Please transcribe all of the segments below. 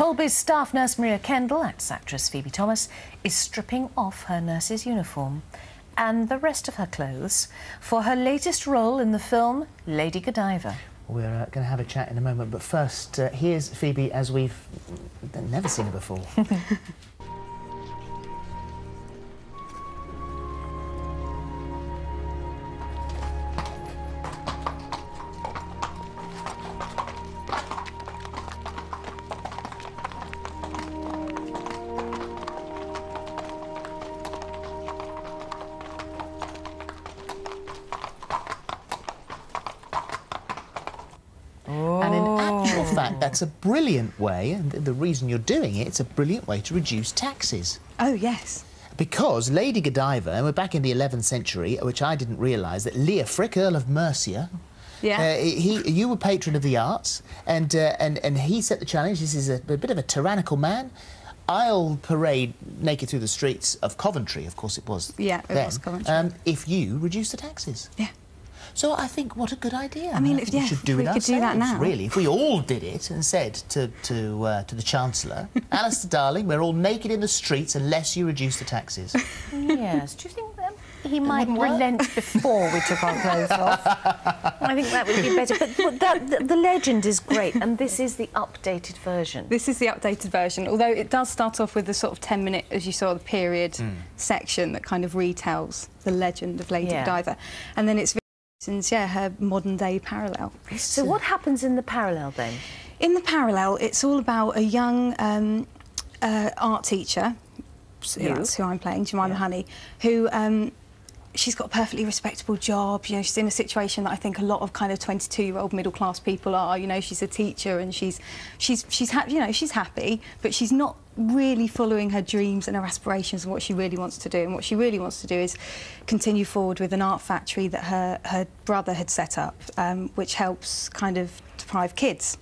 Holby's staff nurse Maria Kendall, actress Phoebe Thomas, is stripping off her nurse's uniform and the rest of her clothes for her latest role in the film Lady Godiva. We're going to have a chat in a moment, but first, here's Phoebe as we've never seen her before. And in actual fact, that's a brilliant way, and the reason you're doing it, it's a brilliant way to reduce taxes. Oh, yes. Because Lady Godiva, and we're back in the 11th century, which I didn't realise, that Leofric, Earl of Mercia, you were patron of the arts, and he set the challenge. This is a bit of a tyrannical man. I'll parade naked through the streets of Coventry, of course it was. Yeah, it was Coventry. If you reduce the taxes. Yeah. So I think what a good idea. I mean, we should do it ourselves, do that now. Really, if we all did it and said to the Chancellor, Alistair darling, we're all naked in the streets unless you reduce the taxes. Yes. Do you think he might relent before we took our clothes off? I think that would be better. But the legend is great, and this is the updated version. This is the updated version, although it does start off with the sort of 10-minute, as you saw, the period section that kind of retells the legend of Lady Godiva, and then it's her modern-day parallel. So what happens in the parallel, then? In the parallel, it's all about a young art teacher, that's who I'm playing, Jemima Honey, who she's got a perfectly respectable job. You know, she's in a situation that I think a lot of kind of 22-year-old middle-class people are. You know, she's a teacher and she's happy, but she's not really following her dreams and her aspirations and what she really wants to do. And what she really wants to do is continue forward with an art factory that her brother had set up, which helps kind of deprive kids.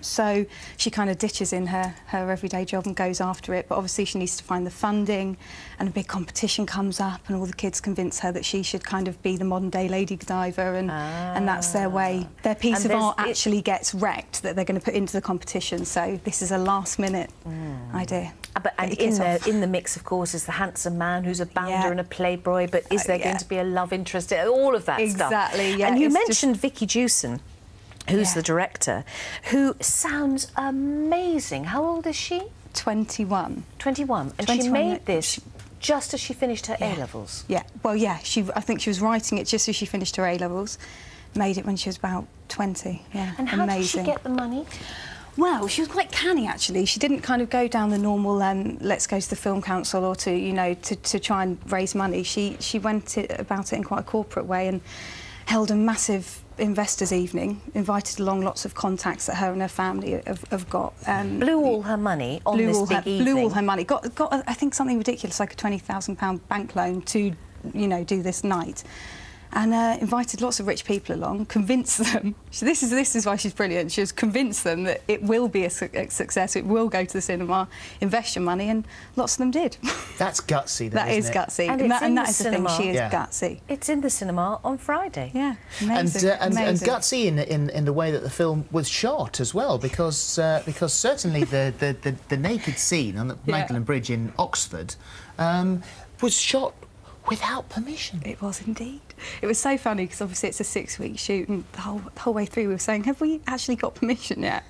So she kind of ditches in her everyday job and goes after it, but obviously she needs to find the funding, and a big competition comes up and all the kids convince her that she should kind of be the modern-day Lady Godiva, and that's their way. Their piece of art actually gets wrecked that they're going to put into the competition, so this is a last-minute idea. And in the mix, of course, is the handsome man who's a bounder and a playboy, but is there going to be a love interest? All of that stuff. Exactly, yeah. And you mentioned Vicky Jewson, who's the director, who sounds amazing. How old is she? 21. 21. And she made this just as she finished her A-levels. Yeah, well, yeah, I think she was writing it just as she finished her A-levels. Made it when she was about 20, yeah. And how did she get the money? Well, she was quite canny, actually. She didn't kind of go down the normal, let's go to the Film Council or to, you know, to try and raise money. She went about it in quite a corporate way and held a massive investors' evening, invited along lots of contacts that her and her family have got. Blew all her money on this big evening. Blew all her money. Got I think something ridiculous, like a £20,000 bank loan to, you know, do this night. And invited lots of rich people along, convinced them. So this is why she's brilliant. She has convinced them that it will be a success, it will go to the cinema, invest your money, and lots of them did. That's gutsy, That is gutsy. And that is the thing, she is gutsy. It's in the cinema on Friday. Yeah, amazing. And gutsy in the way that the film was shot as well, because certainly the naked scene on the Magdalen Bridge in Oxford was shot without permission. It was indeed. It was so funny because obviously it's a 6-week shoot, and the whole way through we were saying, have we actually got permission yet?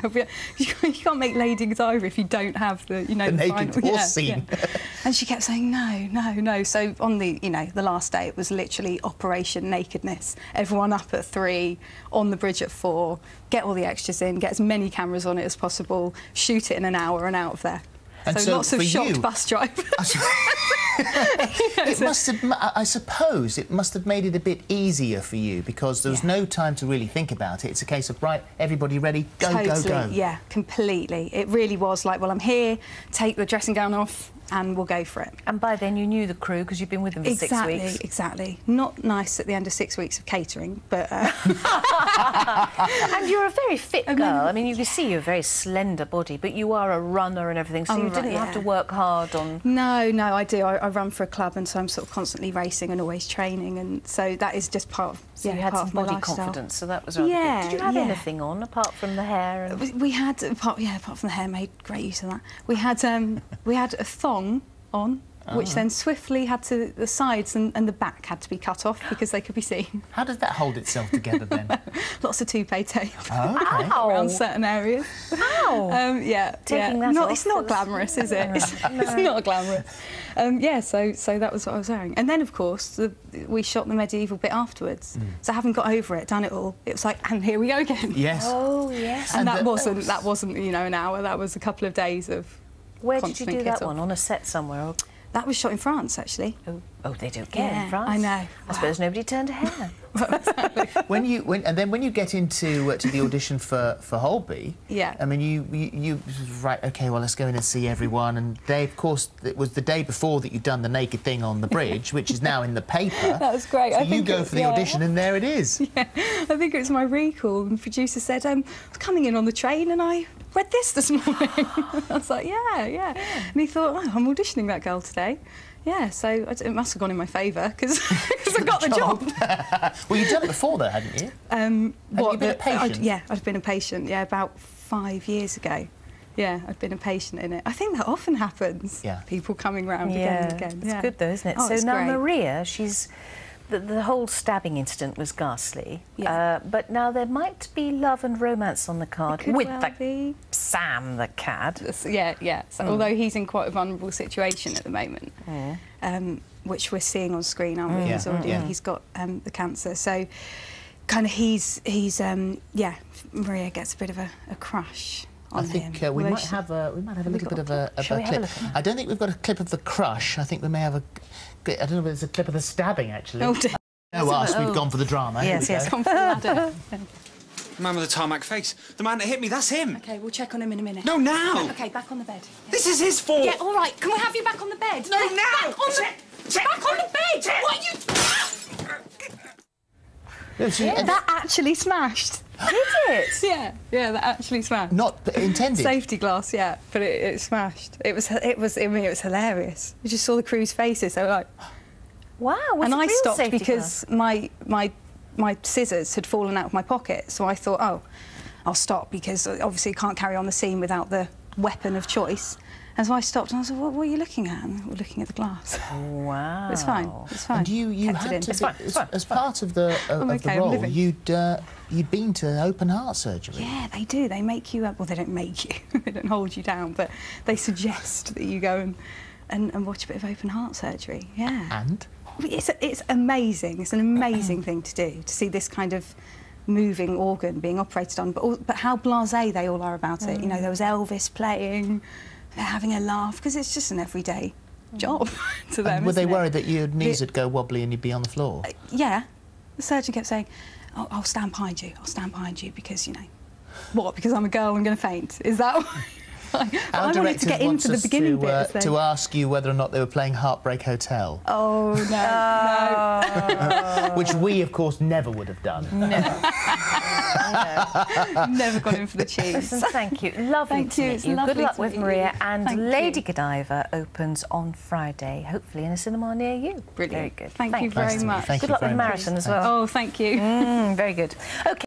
You can't make Lady Godiva if you don't have the, you know, the naked horse scene. Yeah. And she kept saying no, no, no. So on the, you know, the last day it was literally Operation Nakedness. Everyone up at 3, on the bridge at 4, get all the extras in, get as many cameras on it as possible, shoot it in an hour and out of there. And so lots of shocked bus drivers. It must have, I suppose, it must have made it a bit easier for you because there was no time to really think about it. It's a case of, right, everybody ready, go, go, go. Yeah, completely. It really was like, well, I'm here, take the dressing gown off, and we'll go for it. And by then you knew the crew because you've been with them for 6 weeks. Exactly. Not nice at the end of 6 weeks of catering, but... And you're a very fit girl. I mean, you can see you're a very slender body, but you are a runner and everything, so you didn't have to work hard on... No, I do. I run for a club, and so I'm sort of constantly racing and always training, and so that is just part of So yeah, you had part some of my body lifestyle. confidence, so that was rather Yeah, good. Did you have yeah. anything on apart from the hair? And... We had, apart from the hair, made great use of that. We had a thong on, which then swiftly had to, the sides and the back had to be cut off because they could be seen. How does that hold itself together then? Lots of toupee tape Okay. around certain areas. Ow! Yeah, Taking yeah. that off It's not was- glamorous, is it? It's not glamorous. Yeah, so that was what I was wearing. And then, of course, we shot the medieval bit afterwards. So having got over it, done it all, it was like, and here we go again. Yes. Oh, yes. And that wasn't, you know, an hour. That was a couple of days of Where did you constant do that kit-off. one? On a set somewhere? Or... That was shot in France, actually. Oh, they don't care Yeah, in France. I know. I suppose nobody turned a hair. When you get into to the audition for Holby, Yeah. I mean, you right, okay, well, let's go in and see everyone. And they, of course, it was the day before that you'd done the naked thing on the bridge, which is now in the paper. That was great. So I you think go for the audition, and there it is. Yeah, I think it was my recall, and the producer said, I was coming in on the train and I read this morning. I was like, yeah. And he thought, oh, I'm auditioning that girl today. Yeah, so it must have gone in my favour because I got the job. Well, you'd done it before, though, hadn't you? Have you been a patient? I'd been a patient, about 5 years ago. Yeah, I'd been a patient in it. I think that often happens. Yeah. People coming round again and again. It's good, though, isn't it? Oh, so it's now great. Maria, she's... The whole stabbing incident was ghastly. Yeah. But now there might be love and romance on the card Could with well be. Sam the cad. Yeah. So, although he's in quite a vulnerable situation at the moment, which we're seeing on screen, aren't we? He's got the cancer. So, kind of, he's Maria gets a bit of a crush on him. I think we might have a little bit of a clip. I don't think we've got a clip of the crush. I think we may have a. I don't know if it's a clip of the stabbing, actually. Oh, dear. No, us, we've gone for the drama. Yes, yes. Gone for the ladder. The man with the tarmac face. The man that hit me, that's him. OK, we'll check on him in a minute. No, now! OK, back on the bed. Yeah. This is his fault! Yeah, all right. Can we have you back on the bed? No, now! Back on the bed! What are you... That actually smashed. Did it? Yeah, that actually smashed. Not intended. Safety glass, yeah, but it smashed. It was hilarious. You just saw the crew's faces. They were like, wow. Was and it I real stopped safety because my scissors had fallen out of my pocket. So I thought, oh, I'll stop because obviously you can't carry on the scene without the weapon of choice. And so I stopped and I said, what are you looking at? And we're looking at the glass. Wow. It's fine. It's fine. And you Kept it had in. to It's fine, it's fine. as part of the okay, role, you'd been to open heart surgery. Yeah, they do. They make you... well, they don't make you. They don't hold you down, but they suggest that you go and watch a bit of open heart surgery. Yeah. And? It's amazing. It's an amazing thing to do, to see this kind of moving organ being operated on, but how blasé they all are about it. You know, there was Elvis playing, they're having a laugh, because it's just an everyday job to them. And were they isn't it? worried that your knees would go wobbly and you'd be on the floor? Yeah. The surgeon kept saying, oh, I'll stand behind you, because, you know, what, because I'm a girl, I'm going to faint? Is that why? I wanted to get into the beginning bit. To ask you whether or not they were playing Heartbreak Hotel. Oh, no. Which we, of course, never would have done. Never gone in for the cheese. Listen, thank you. Lovely to meet you. Good luck with Maria. And Lady Godiva opens on Friday, hopefully in a cinema near you. Brilliant. Very good. Thank you very much. Thank Good you luck with very the marathon much. as well. Oh, thank you. Very good. OK.